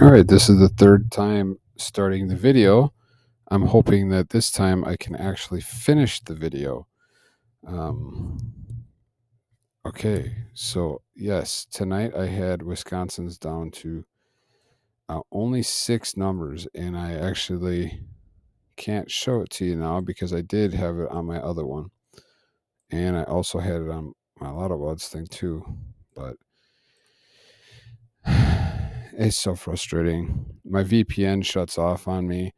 All right, this is the third time starting the video. I'm hoping that this time I can actually finish the video. Um, okay, so yes, tonight I had Wisconsin's down to only 6 numbers, and I actually can't show it to you now because I did have it on my other one, and I also had it on my Lotto-Goblin thing too, but it's so frustrating. My VPN shuts off on me.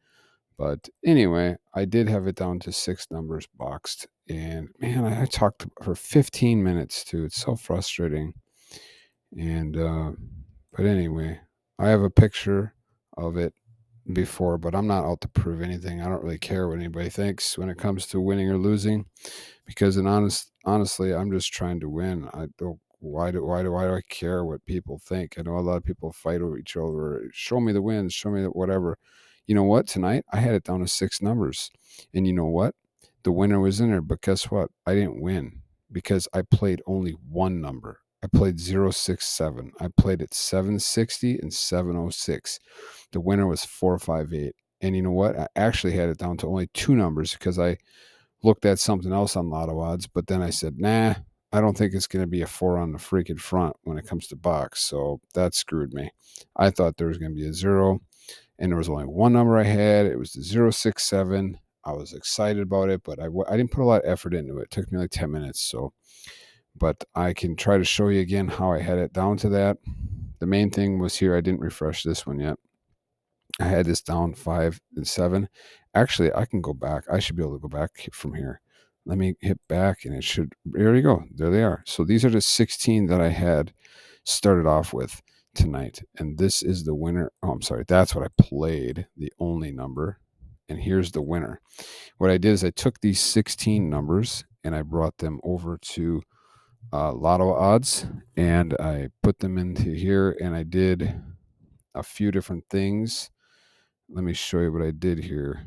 But anyway, I did have it down to 6 numbers boxed. And man, I talked for 15 minutes too. It's so frustrating. And, but anyway, I have a picture of it before, but I'm not out to prove anything. I don't really care what anybody thinks when it comes to winning or losing, because honestly, I'm just trying to win. I don't. Why do I care what people think? I know a lot of people fight over each other. Show me the wins. Show me the whatever. You know what? Tonight I had it down to 6 numbers, and you know what? The winner was in there, but guess what? I didn't win because I played only one number. I played 067. I played at 760 and 706. The winner was 458. And you know what? I actually had it down to only 2 numbers because I looked at something else on Lotto odds, but then I said, nah, I don't think it's going to be a 4 on the freaking front when it comes to box. So that screwed me. I thought there was going to be a 0, and there was only one number I had. It was the 067. I was excited about it, but I didn't put a lot of effort into it. It took me like 10 minutes. So, but I can try to show you again how I had it down to that. The main thing was here. I didn't refresh this one yet. I had this down 5 and 7. Actually, I can go back. I should be able to go back from here. Let me hit back, and it should. There you go. There they are. So these are the 16 that I had started off with tonight, and this is the winner. Oh, I'm sorry. That's what I played, the only number. And here's the winner. What I did is I took these 16 numbers and I brought them over to Lotto odds, and I put them into here, and I did a few different things. Let me show you what I did here.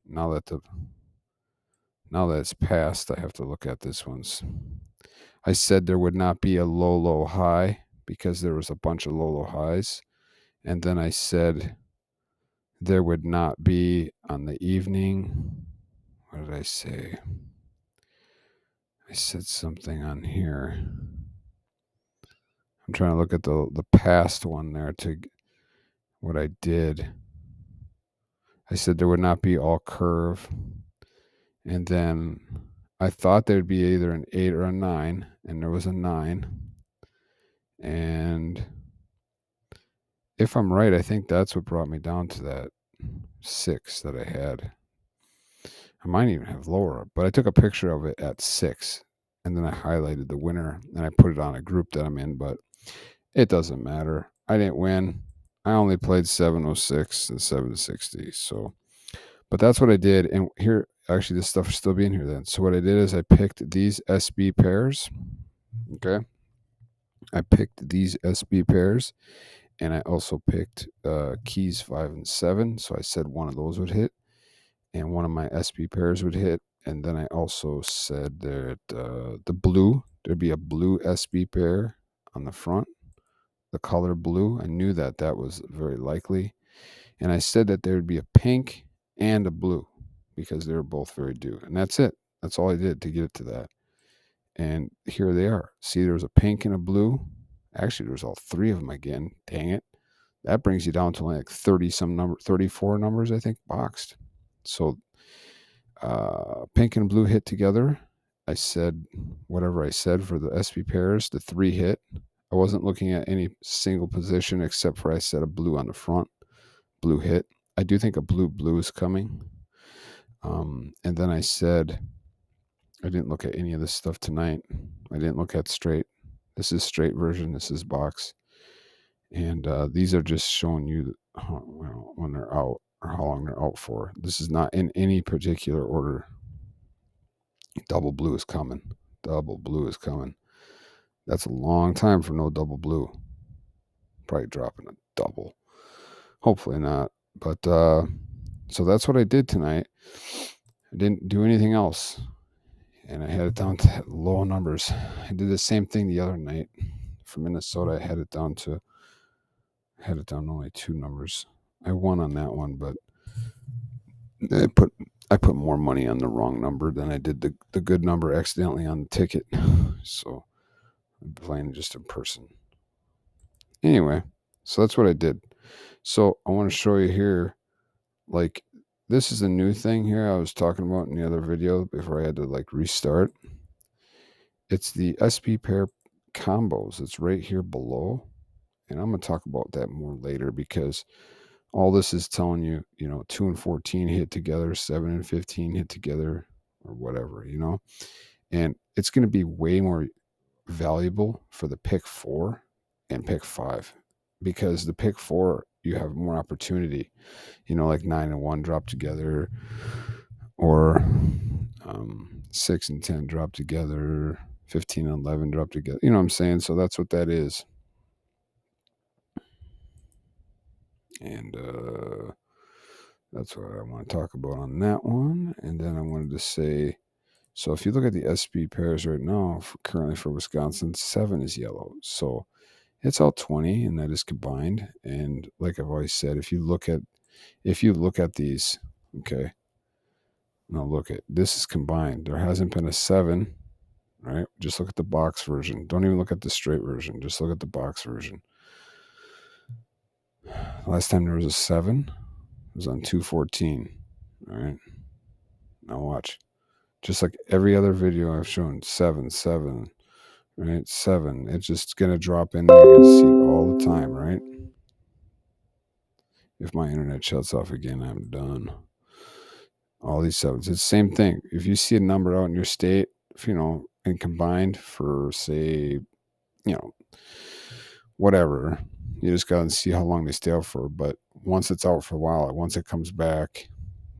Now that it's passed, I have to look at this one's. I said there would not be a low high because there was a bunch of low highs, and then I said there would not be on the evening. What did I say? I said something on here. I'm trying to look at the past one there to what I did. I said there would not be all curve. And then I thought there'd be either an 8 or a 9, and there was a 9. And if I'm right, I think that's what brought me down to that 6 that I had. I might even have lower, but I took a picture of it at 6, and then I highlighted the winner, and I put it on a group that I'm in, but it doesn't matter. I didn't win. I only played 706 and 760. So, but that's what I did. And here, actually, this stuff is still being here then. So, what I did is I picked these SB pairs. Okay. I picked these SB pairs, and I also picked keys 5 and 7. So, I said one of those would hit, and one of my SB pairs would hit. And then I also said that the blue, there'd be a blue SB pair on the front, the color blue. I knew that that was very likely. And I said that there would be a pink and a blue because they were both very due. And that's it. That's all I did to get it to that. And here they are. See, there was a pink and a blue. Actually, there was all 3 of them again. Dang it. That brings you down to like 34 numbers, I think, boxed. So pink and blue hit together. I said whatever I said for the SP pairs. The 3 hit. I wasn't looking at any single position except for I said a blue on the front. Blue hit. I do think a blue is coming. And then I said, I didn't look at any of this stuff tonight. I didn't look at straight. This is straight version. This is box. And these are just showing you when they're out or how long they're out for. This is not in any particular order. Double blue is coming. Double blue is coming. That's a long time for no double blue. Probably dropping a double. Hopefully not. But so that's what I did tonight. I didn't do anything else. And I had it down to low numbers. I did the same thing the other night for Minnesota. I had it down to I had it down to only 2 numbers. I won on that one, but I put more money on the wrong number than I did the good number accidentally on the ticket. So I'm playing just in person. Anyway, so that's what I did. So I want to show you here, like, this is a new thing here I was talking about in the other video before I had to like restart. It's the SP pair combos. It's right here below. And I'm going to talk about that more later because all this is telling you, 2 and 14 hit together, 7 and 15 hit together, or whatever, and it's going to be way more valuable for the pick 4 and pick 5 because the pick 4, you have more opportunity, like 9 and 1 drop together, or 6 and 10 drop together, 15 and 11 drop together. You know what I'm saying? So that's what that is. And that's what I want to talk about on that one. And then I wanted to say, so if you look at the SB pairs right now, currently for Wisconsin, 7 is yellow. So it's all 20, and that is combined. And like I've always said, if you look at these, okay, now look at this is combined. There hasn't been a 7, right? Just look at the box version. Don't even look at the straight version. Just look at the box version. Last time there was a 7, it was on 214. All right. Now watch. Just like every other video I've shown, 7, 7, right? 7. It's just going to drop in there. You're going to see it all the time, right? If my internet shuts off again, I'm done. All these 7s. It's the same thing. If you see a number out in your state, and combined for, say, whatever, you just got to see how long they stay out for. But once it's out for a while, once it comes back,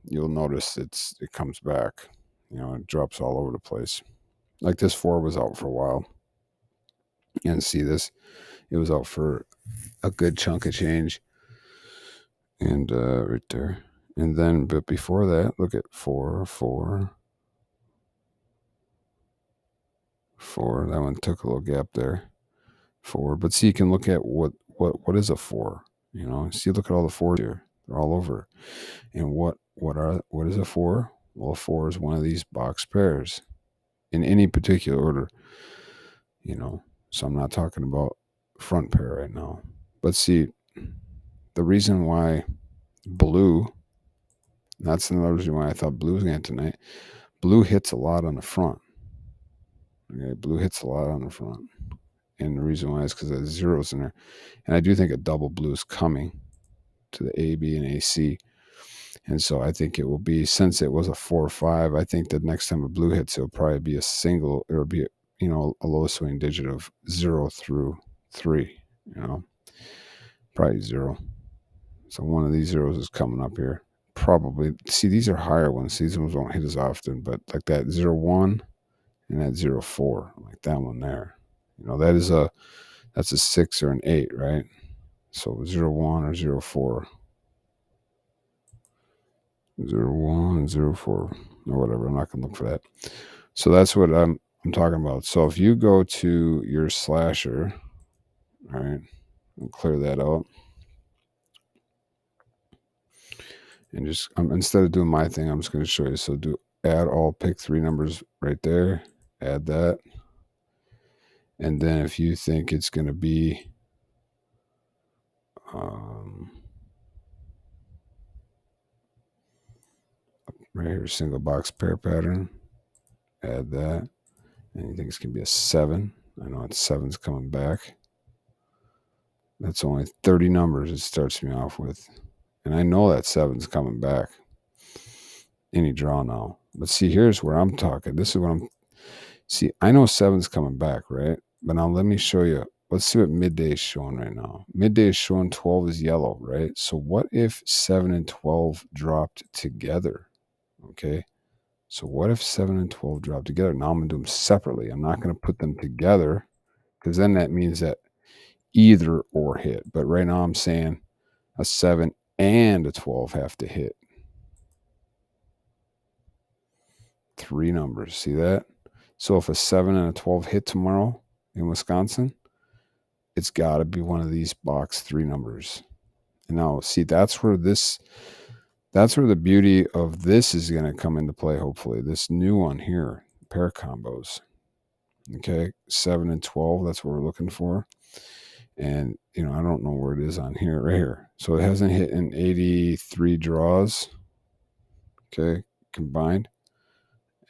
you'll notice it comes back. It drops all over the place. Like this 4 was out for a while. And see this, it was out for a good chunk of change. And right there. And then, but before that, look at 4, 4, 4. That one took a little gap there. 4. But see, you can look at what is a 4. See, look at all the 4s here. They're all over. And what is a 4? Well, a 4 is one of these box pairs in any particular order. So I'm not talking about front pair right now. But see, the reason why blue, that's another reason why I thought blue was going to tonight. Blue hits a lot on the front. Okay, blue hits a lot on the front. And the reason why is because there's zeros in there. And I do think a double blue is coming to the A, B, and AC. And so I think it will be, since it was a 4 or 5, I think that next time a blue hits, it'll probably be a single, or be, a low swing digit of 0 through 3, probably 0. So one of these zeros is coming up here. Probably, see, these are higher ones. These ones won't hit as often, but like that 0-1 and that 0-4, like that one there. That's a 6 or an 8, right? So 0-1 or 0-4. 0-1, 0-4, or whatever. I'm not going to look for that. So that's what I'm talking about. So if you go to your slasher, all right, I'll clear that out. And just, instead of doing my thing, I'm just going to show you. So add all pick 3 numbers right there. Add that. And then if you think it's going to be right here, single box pair pattern, add that. And you think it's going to be a 7. I know it's 7's coming back. That's only 30 numbers it starts me off with. And I know that 7's coming back. Any draw now. But see, here's where I'm talking. This is what see, I know 7's coming back, right? But now let me show you. Let's see what midday is showing right now. Midday is showing 12 is yellow, right? So what if 7 and 12 dropped together? Okay. So what if 7 and 12 drop together? Now I'm going to do them separately. I'm not going to put them together because then that means that either or hit. But right now I'm saying a 7 and a 12 have to hit. 3 numbers. See that? So if a 7 and a 12 hit tomorrow in Wisconsin, it's got to be one of these box 3 numbers. And now, see, that's where the beauty of this is going to come into play, hopefully. This new one here, pair combos. Okay, 7 and 12, that's what we're looking for. And, I don't know where it is on here, right here. So it hasn't hit in 83 draws, okay, combined.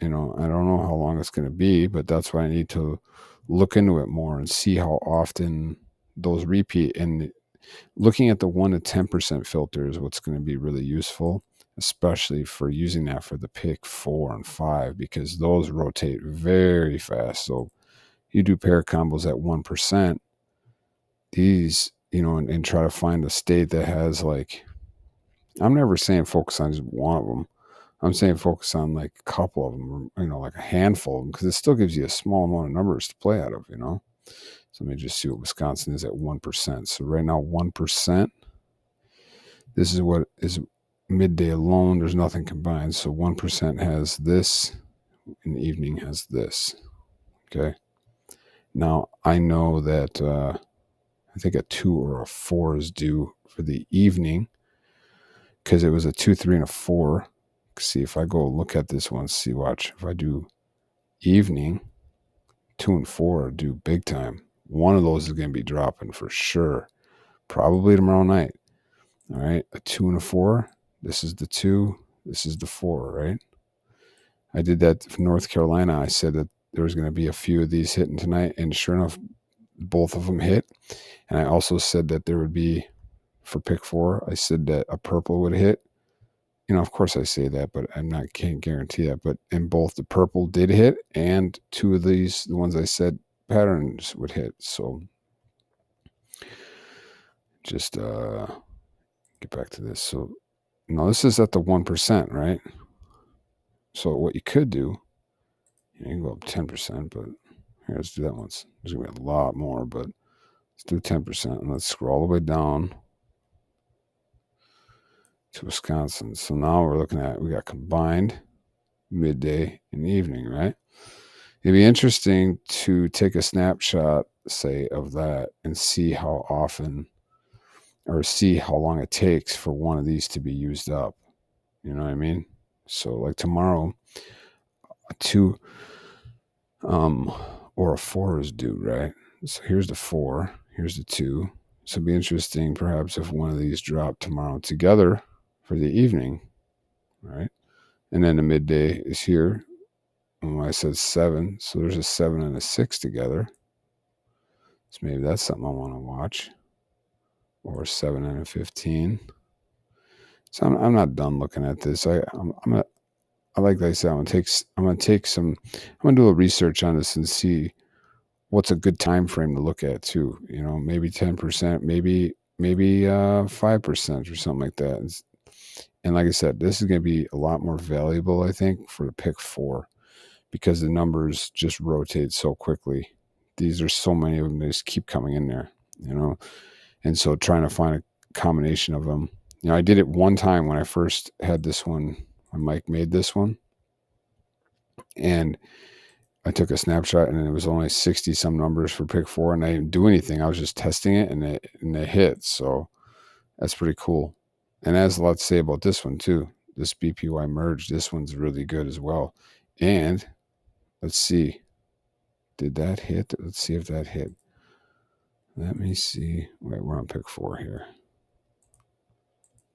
I don't know how long it's going to be, but that's why I need to look into it more and see how often those repeat. And looking at the 1 to 10% filter is what's going to be really useful, especially for using that for the pick 4 and 5, because those rotate very fast. So you do pair combos at 1%, these, and try to find a state that has, like, I'm never saying focus on just one of them. I'm saying focus on like a couple of them, or, like a handful of them, because it still gives you a small amount of numbers to play out of, So let me just see what Wisconsin is at 1%. So right now, 1%. This is what is midday alone. There's nothing combined. So 1% has this, and the evening has this. Okay. Now I know that I think a 2 or a 4 is due for the evening, because it was a 2, 3, and a 4. See if I go look at this one. See, watch. If I do evening, 2 and 4 are due big time. One of those is going to be dropping for sure. Probably tomorrow night. All right. A 2 and a 4. This is the 2. This is the 4, right? I did that for North Carolina. I said that there was going to be a few of these hitting tonight, and sure enough, both of them hit. And I also said that there would be, for pick 4, I said that a purple would hit. Of course I say that, but can't guarantee that. But in both, the purple did hit, and 2 of these, the ones I said patterns would hit. So just get back to this. So now this is at the 1%, right? So what you could do, you can go up 10%, but here, let's do that once. There's gonna be a lot more, but let's do 10%, and let's scroll all the way down to Wisconsin. So now we're looking at, we got combined, midday, and evening, right? It'd be interesting to take a snapshot, say, of that and see how often, or see how long it takes for one of these to be used up. You know what I mean? So like tomorrow, a 2 or a 4 is due, right? So here's the 4, here's the 2. So it'd be interesting perhaps if one of these dropped tomorrow together for the evening, right? And then the midday is here. And when I said 7, so there's a 7 and a 6 together. So maybe that's something I want to watch. Or 7 and a 15. So I'm not done looking at this. Like I said, I'm gonna do a little research on this and see what's a good time frame to look at too. Maybe 10%, maybe 5% or something like that. And like I said, this is going to be a lot more valuable, I think, for the pick 4, because the numbers just rotate so quickly. These are so many of them, they just keep coming in there, And so trying to find a combination of them. I did it one time when I first had this one, when Mike made this one. And I took a snapshot, and it was only 60 some numbers for pick 4, and I didn't do anything. I was just testing it, and it hit. So that's pretty cool. And that has a lot to say about this one too. This BPY merge, this one's really good as well. And let's see, did that hit? Let's see if that hit. Let me see. Wait, we're on pick 4 here.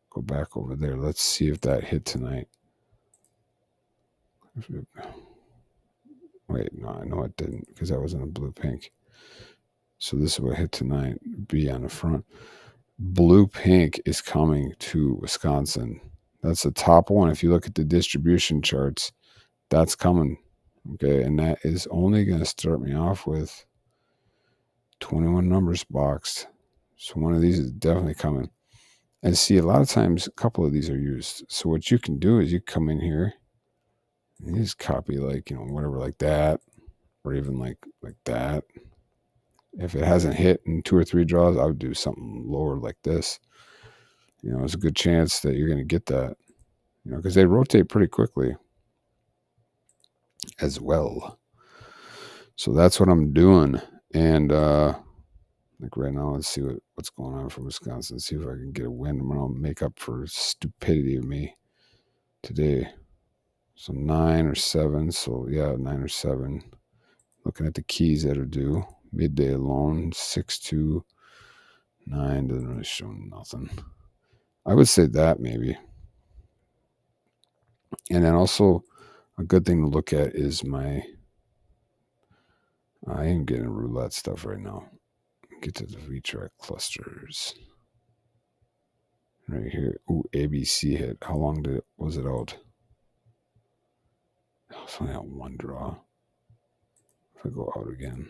Go back over there. Let's see if that hit tonight. Wait, no, I know it didn't, because that was in a blue pink. So this is what hit tonight. B on the front. Blue pink is coming to Wisconsin. That's the top one. If you look at the distribution charts, that's coming. Okay, and that is only going to start me off with 21 numbers boxed. So one of these is definitely coming. And see, a lot of times, a couple of these are used. So what you can do is you come in here and you just copy, like, whatever, like that, or even like that. If it hasn't hit in 2 or 3 draws, I would do something lower like this. There's a good chance that you're going to get that, because they rotate pretty quickly as well. So that's what I'm doing. And Like right now, let's see what's going on for Wisconsin. See if I can get a win. I'm gonna make up for stupidity of me today. So 9 or 7. So yeah, 9 or 7. Looking at the keys that are due. Midday alone, 6 2 9 doesn't really show nothing. I would say that maybe. And then also a good thing to look at is I am getting roulette stuff right now. Get to the retrack clusters. Right here. Ooh, ABC hit. How long was it out? It's only out one draw. If I go out again.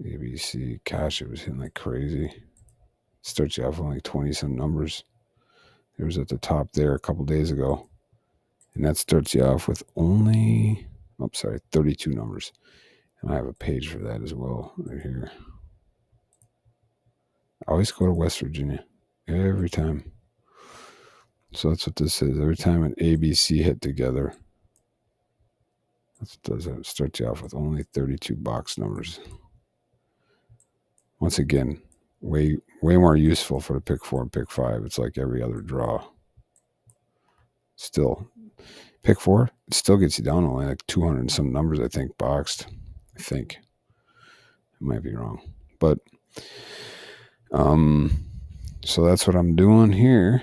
ABC, gosh, it was hitting like crazy. Starts you off with like 20 some numbers. It was at the top there a couple days ago. And that starts you off with only, 32 numbers. And I have a page for that as well right here. I always go to West Virginia. Every time. So that's what this is. Every time an ABC hit together, that's what does it. It starts you off with only 32 box numbers. Once again, way more useful for the pick 4 and pick 5. It's like every other draw. Still, pick 4, it still gets you down only like 200 and some numbers, I think, boxed. I think. I might be wrong. But, so that's what I'm doing here.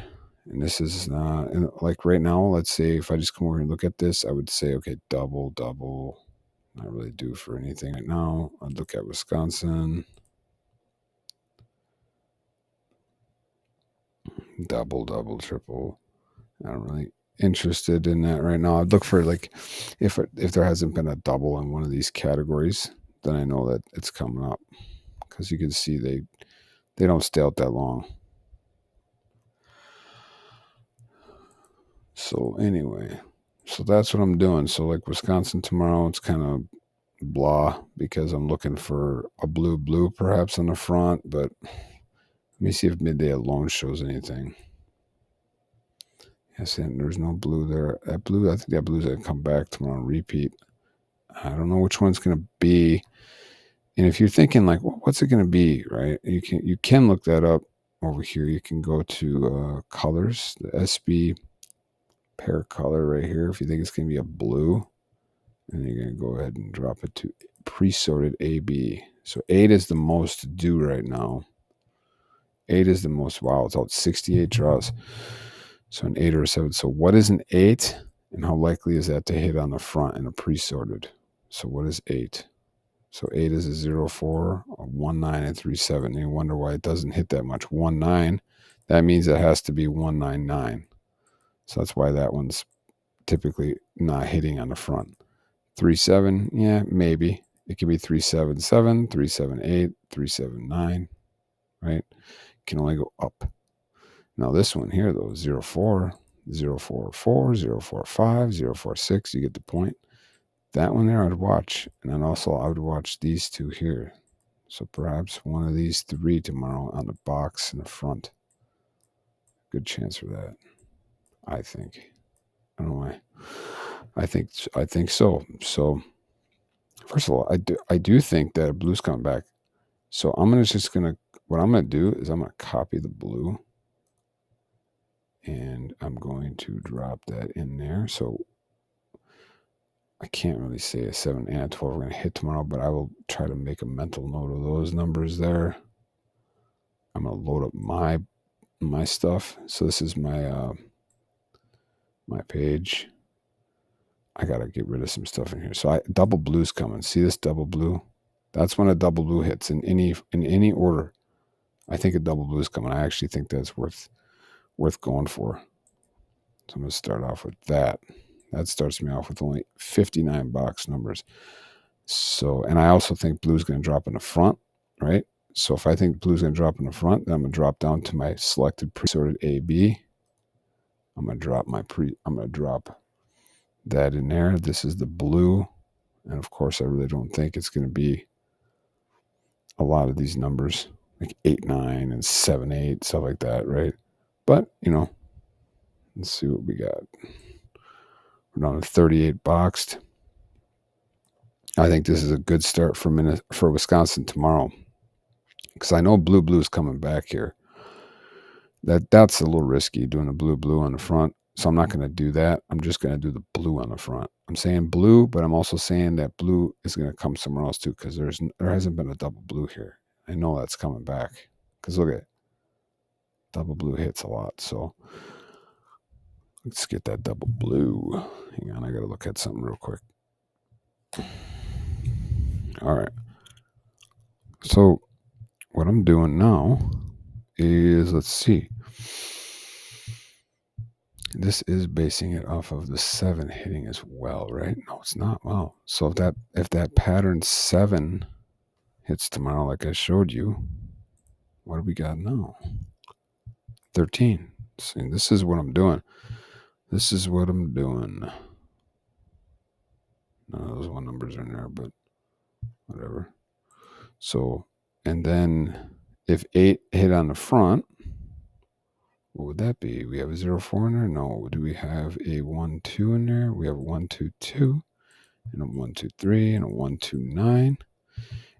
And this is like right now, let's say if I just come over and look at this, I would say, okay, double. Not really due for anything right now. I'd look at Wisconsin. Double, triple. I don't really interested in that right now. I'd look for like if there hasn't been a double in one of these categories, then I know that it's coming up because you can see they don't stay out that long. So anyway, so that's what I'm doing. So like Wisconsin tomorrow, it's kind of blah because I'm looking for a blue perhaps on the front, but let me see if midday alone shows anything. Yes, and there's no blue there. That blue, I think that blue's gonna come back tomorrow and repeat. I don't know which one's gonna be. And if you're thinking like, well, what's it gonna be, right? You can look that up over here. You can go to colors, the SB pair color right here. If you think it's gonna be a blue, and you're gonna go ahead and drop it to pre-sorted AB. So 8 is the most due right now. 8 is the most. Wow, it's out 68 draws. So an 8 or a 7. So what is an 8? And how likely is that to hit on the front in a pre-sorted? So what is 8? So 8 is a 0, 4, a 1, 9, and 3, 7. And you wonder why it doesn't hit that much. 1, 9, that means it has to be 1, 9, 9. So that's why that one's typically not hitting on the front. 3, 7, yeah, maybe. It could be 3, 7, 7, 3, 7, 8, 3, 7, 9, right? It can only go up. Now this one here, though, 0, 4, 0, 4, 4, 0, 4, 5, 0, 4, 6, you get the point. That one there I'd watch. And then also I would watch these two here. So perhaps one of these 3 tomorrow on the box in the front. Good chance for that, I think. I don't know why. I think so. So first of all, I do think that blue's coming back. So what I'm gonna do is I'm gonna copy the blue. And I'm going to drop that in there. So I can't really say a 7 and a 12 are going to hit tomorrow, but I will try to make a mental note of those numbers there. I'm going to load up my stuff. So this is my my page. I got to get rid of some stuff in here. So double blue's coming. See this double blue? That's when a double blue hits in any order. I think a double blue is coming. I actually think that's worth going for. So I'm going to start off with that. That starts me off with only 59 box numbers. So, and I also think blue's going to drop in the front, right? So if I think blue's going to drop in the front, then I'm going to drop down to my selected pre-sorted AB. I'm going to drop that in there. This is the blue. And of course, I really don't think it's going to be a lot of these numbers, like 8, 9 and 7, 8, stuff like that, right? But, let's see what we got. We're down to 38 boxed. I think this is a good start for Wisconsin tomorrow, because I know blue is coming back here. That's a little risky doing a blue on the front. So I'm not going to do that. I'm just going to do the blue on the front. I'm saying blue, but I'm also saying that blue is going to come somewhere else too, because there hasn't been a double blue here. I know that's coming back, because look at it. Double blue hits a lot. So let's get that double blue. Hang on, I got to look at something real quick. All right. So what I'm doing now is, let's see. This is basing it off of the 7 hitting as well, right? No, it's not. Wow. So if that pattern 7 hits tomorrow, like I showed you, what do we got now? 13. See, this is what I'm doing. This is what I'm doing. None of those one numbers are in there, but whatever. So, and then if 8 hit on the front, what would that be? We have a 0-4 in there? No. Do we have a 1-2 in there? We have a 1-2-2 and a 1-2-3 and a 1-2-9.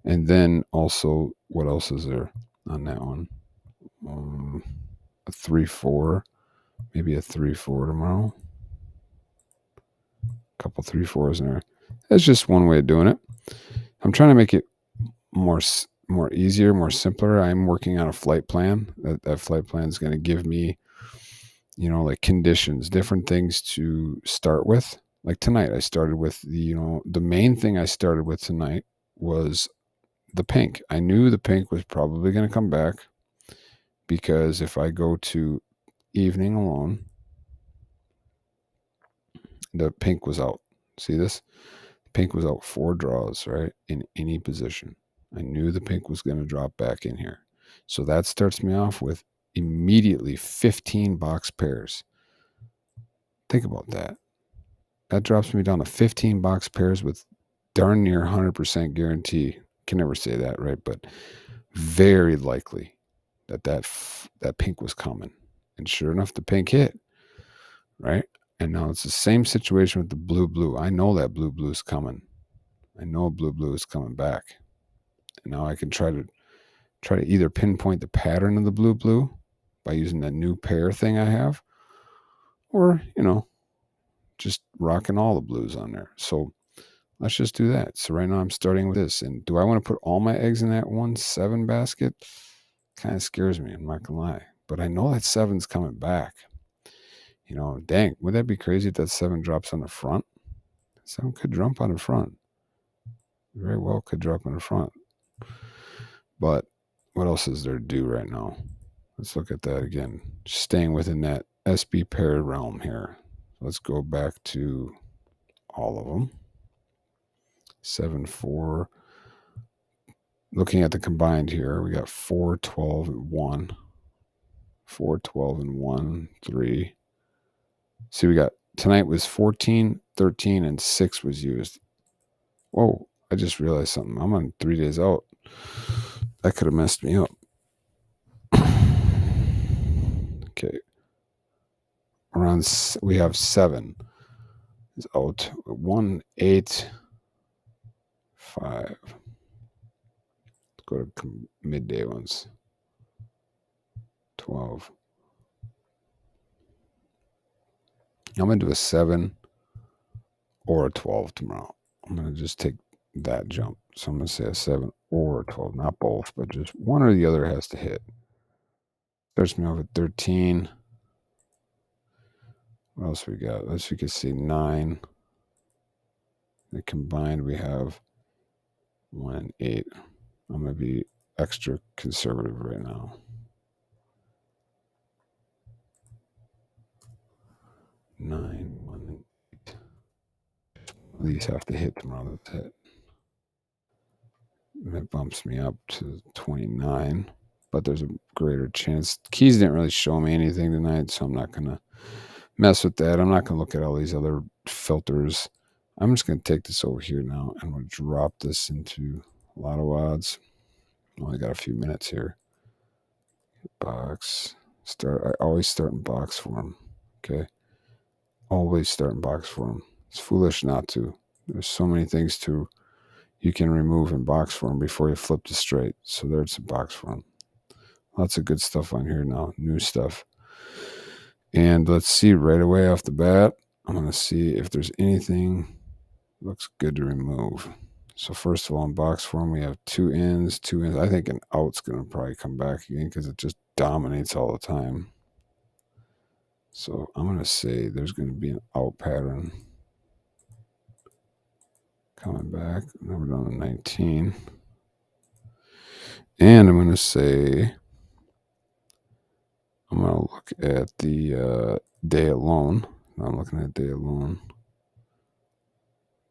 And then also, what else is there on that one? A 3-4, maybe a 3-4 tomorrow. A couple 3-4s in there. That's just one way of doing it. I'm trying to make it more easier, more simpler. I'm working on a flight plan. That flight plan is going to give me, like conditions, different things to start with. Like tonight, I started with the main thing I started with tonight was the pink. I knew the pink was probably going to come back, because if I go to evening alone, the pink was out. See this? Pink was out 4 draws, right? In any position. I knew the pink was going to drop back in here. So that starts me off with immediately 15 box pairs. Think about that. That drops me down to 15 box pairs with darn near 100% guarantee. Can never say that, right? But very likely that pink was coming. And sure enough, the pink hit, right? And now it's the same situation with the blue. I know that blue is coming. I know blue is coming back. And now I can try to either pinpoint the pattern of the blue by using that new pair thing I have, or, just rocking all the blues on there. So let's just do that. So right now I'm starting with this. And do I want to put all my eggs in that 1-7 basket? Kind of scares me, I'm not gonna lie. But I know that 7's coming back. Dang, would that be crazy if that 7 drops on the front? 7 could drop on the front. Very well could drop on the front. But what else is there to do right now? Let's look at that again. Just staying within that SB pair realm here. Let's go back to all of them. 7-4. Looking at the combined here, we got 4, 12, and 1. 4, 12, and 1, 3. See, we got tonight was 14, 13, and 6 was used. Whoa, I just realized something. I'm on 3 days out. That could have messed me up. Okay. We have 7 is out. 1, 8, 5. Let's go to midday ones. 12. I'm going to do a 7 or a 12 tomorrow. I'm going to just take that jump. So I'm going to say a 7 or a 12. Not both, but just one or the other has to hit. Starts me off at 13. What else we got? Let's we can see 9. And combined we have 1 and 8. I'm going to be extra conservative right now. 9, 1, and 8. These have to hit tomorrow. That's it. It bumps me up to 29, but there's a greater chance. Keys didn't really show me anything tonight, so I'm not going to mess with that. I'm not going to look at all these other filters. I'm just going to take this over here now, and we'll drop this into Lotto odds. Only got a few minutes here. Box. I always start in box form. Okay. Always start in box form. It's foolish not to. There's so many things to you can remove in box form before you flip to straight. So there's a box form. Lots of good stuff on here now, new stuff. And let's see right away off the bat. I'm going to see if there's anything looks good to remove. So first of all, in box form, we have two ins. I think an out's going to probably come back again because it just dominates all the time. So I'm going to say there's going to be an out pattern coming back. Now we're down to 19. And I'm going to say, I'm going to look at the day alone. Now I'm looking at day alone.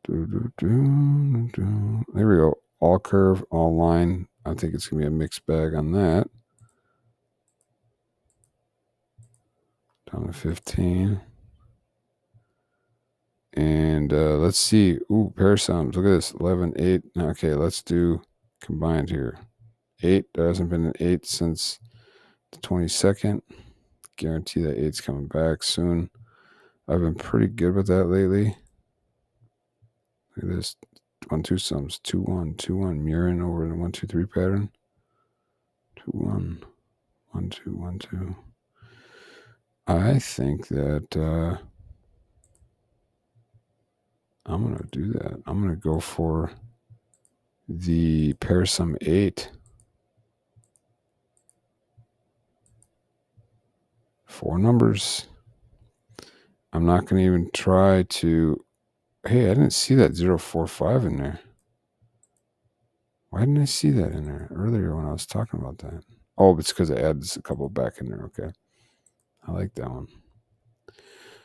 There we go. All curve, all line. I think it's going to be a mixed bag on that. Down to 15. And let's see. Ooh, pair sums. Look at this. 11, 8. Okay, let's do combined here. 8. There hasn't been an 8 since the 22nd. Guarantee that 8's coming back soon. I've been pretty good with that lately. Look at this. 1, 2 sums. 2, 1, 2, 1. Mirroring over the 1, 2, 3 pattern. 2, 1. 1, 2, 1, 2. I think that I'm going to do that. I'm going to go for the pair sum 8. 4 numbers. I'm not going to even try to. Hey, I didn't see that 045 in there. Why didn't I see that in there earlier when I was talking about that? Oh, it's because I added a couple back in there. Okay. I like that one.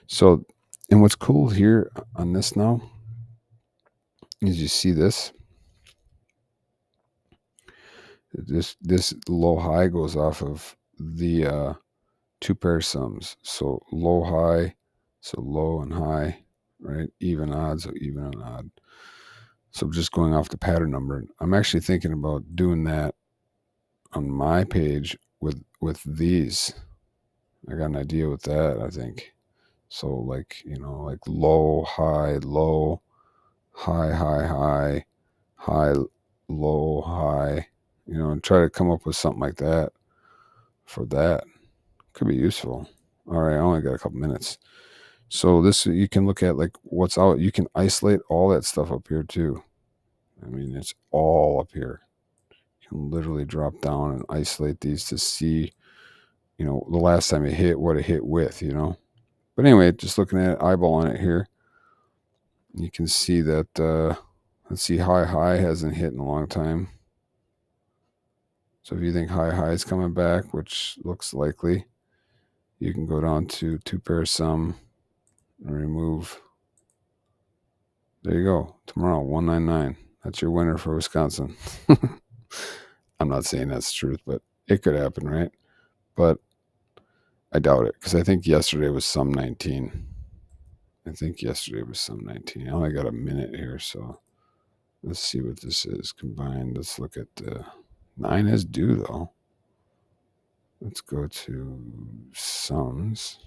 So, and what's cool here on this now is you see this. This low high goes off of the 2 pair sums. So low high, so low and high, right? Even odd, so even and odd. So just going off the pattern number. I'm actually thinking about doing that on my page with these. I got an idea with that, I think. So like, like low, high, low, high, high, high, high, low, high, and try to come up with something like that for that. Could be useful. All right, I only got a couple minutes. So this, you can look at like what's out. You can isolate all that stuff up here too. I mean, it's all up here. You can literally drop down and isolate these to see, the last time it hit, what it hit with, But anyway, just looking at it, eyeballing it here, you can see that, let's see, high hasn't hit in a long time. So if you think high is coming back, which looks likely, you can go down to 2 pair sum and remove. There you go. Tomorrow, 199. That's your winner for Wisconsin. I'm not saying that's the truth, but it could happen, right? But I doubt it because I think yesterday was some 19. I only got a minute here, so let's see what this is combined. Let's look at 9 is due, though. Let's go to sums.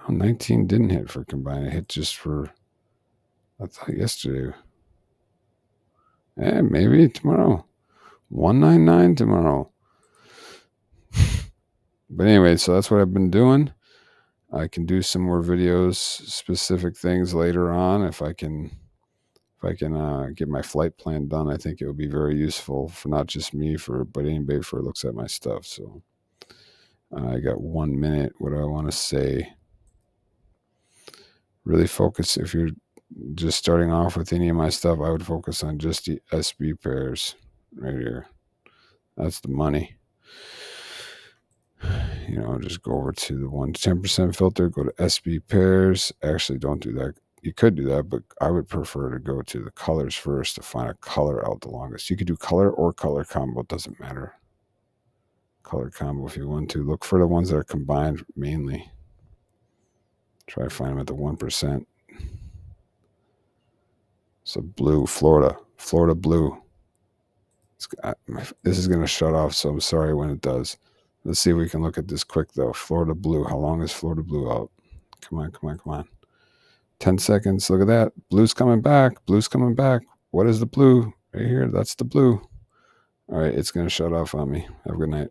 19 didn't hit for combined. It hit just for, I thought yesterday. Maybe tomorrow. 199 tomorrow. But anyway, so that's what I've been doing. I can do some more videos, specific things later on if I can get my flight plan done. I think it would be very useful for not just me, but anybody who looks at my stuff. So I got 1 minute. What do I want to say? Really focus. If you're just starting off with any of my stuff, I would focus on just the SB pairs right here. That's the money. Just go over to the 1 to 10% filter, go to SB pairs. Actually, don't do that. You could do that, but I would prefer to go to the colors first to find a color out the longest. You could do color or color combo. It doesn't matter. Color combo if you want to. Look for the ones that are combined mainly. Try to find them at the 1%. So blue, Florida blue. This is going to shut off, so I'm sorry when it does. Let's see if we can look at this quick, though. Florida blue. How long is Florida blue out? Come on. 10 seconds. Look at that. Blue's coming back. What is the blue? Right here. That's the blue. All right, it's going to shut off on me. Have a good night.